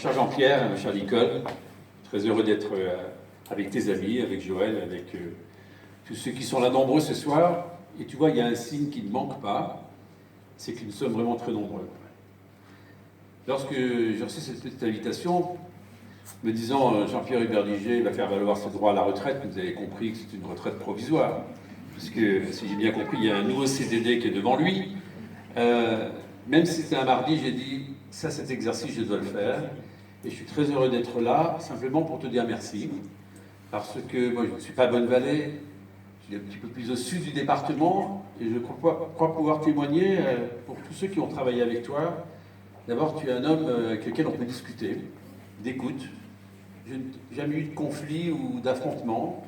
cher Jean-Pierre, ma chère Nicole, très heureux d'être avec tes amis, avec Joël, avec tous ceux qui sont là nombreux ce soir. Et tu vois, il y a un signe qui ne manque pas, c'est que nous sommes vraiment très nombreux. Lorsque j'ai reçu cette petite invitation, me disant Jean-Pierre Huberdiger va faire valoir ses droits à la retraite, vous avez compris que c'est une retraite provisoire, puisque, si j'ai bien compris, il y a un nouveau CDD qui est devant lui. Même si c'était un mardi, j'ai dit, ça, cet exercice, je dois le faire. Et je suis très heureux d'être là, simplement pour te dire merci. Parce que moi, je ne suis pas Bonne-Vallée, je suis un petit peu plus au sud du département, et je crois pouvoir témoigner pour tous ceux qui ont travaillé avec toi. D'abord, tu es un homme avec lequel on peut discuter, d'écoute. Je n'ai jamais eu de conflit ou d'affrontement.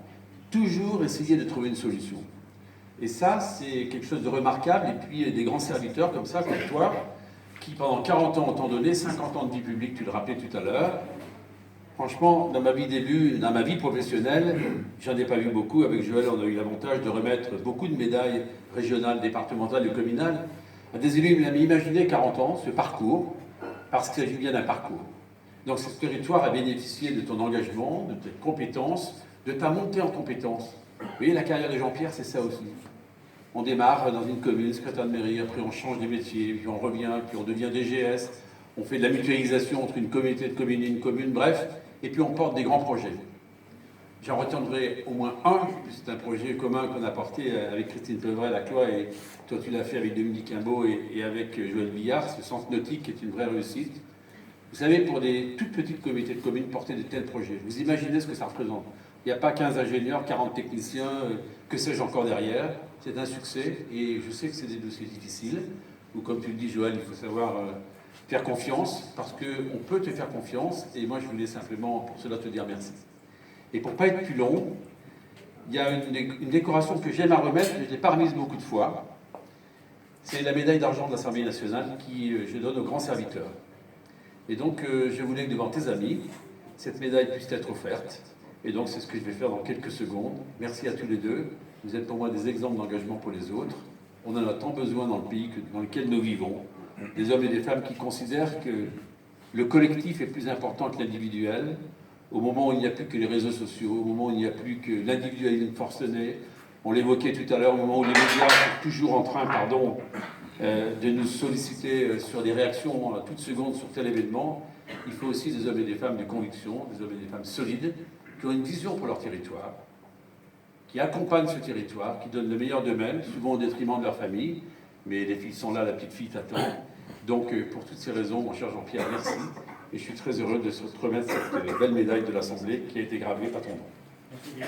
Toujours essayer de trouver une solution. Et ça, c'est quelque chose de remarquable. Et puis, des grands serviteurs comme ça, comme toi, qui pendant 40 ans ont tant donné, 50 ans de vie publique, tu le rappelais tout à l'heure. Franchement, dans ma vie d'élu, dans ma vie professionnelle, j'en ai pas vu beaucoup. Avec Joël, on a eu l'avantage de remettre beaucoup de médailles régionales, départementales et communales à des élus. Il m'a imaginé 40 ans, ce parcours, parce qu'il s'agit bien d'un parcours. Donc, ce territoire a bénéficié de ton engagement, de tes compétences, de ta montée en compétences. Vous voyez, la carrière de Jean-Pierre, c'est ça aussi. On démarre dans une commune, secrétaire de mairie, après on change de métier, puis on revient, puis on devient DGS, on fait de la mutualisation entre une communauté de communes et une commune, bref, et puis on porte des grands projets. J'en retiendrai au moins un, c'est un projet commun qu'on a porté avec Christine Pevrel à Cloix, et toi tu l'as fait avec Dominique Imbaud et avec Joël Billard, ce centre nautique qui est une vraie réussite. Vous savez, pour des toutes petites communautés de communes, porter de tels projets, vous imaginez ce que ça représente. Il n'y a pas 15 ingénieurs, 40 techniciens, que sais-je encore derrière. C'est un succès et je sais que c'est des dossiers difficiles, où comme tu le dis Joël, il faut savoir faire confiance, parce qu'on peut te faire confiance, et moi je voulais simplement pour cela te dire merci. Et pour ne pas être plus long, il y a une décoration que j'aime à remettre, mais je ne l'ai pas remise beaucoup de fois. C'est la médaille d'argent de l'Assemblée nationale qui je donne aux grands serviteurs. Et donc je voulais que devant tes amis, cette médaille puisse être offerte. Et donc c'est ce que je vais faire dans quelques secondes. Merci à tous les deux. Vous êtes pour moi des exemples d'engagement pour les autres. On en a tant besoin dans le pays dans lequel nous vivons. Des hommes et des femmes qui considèrent que le collectif est plus important que l'individuel. Au moment où il n'y a plus que les réseaux sociaux, au moment où il n'y a plus que l'individualisme forcené. On l'évoquait tout à l'heure, au moment où les médias sont toujours en train, de nous solliciter sur des réactions à toute seconde sur tel événement. Il faut aussi des hommes et des femmes de conviction, des hommes et des femmes solides, qui ont une vision pour leur territoire, qui accompagnent ce territoire, qui donnent le meilleur d'eux-mêmes, souvent au détriment de leur famille. Mais les filles sont là, la petite fille t'attend. Donc, pour toutes ces raisons, mon cher Jean-Pierre, merci. Et je suis très heureux de te remettre cette belle médaille de l'Assemblée qui a été gravée à ton nom. Merci bien.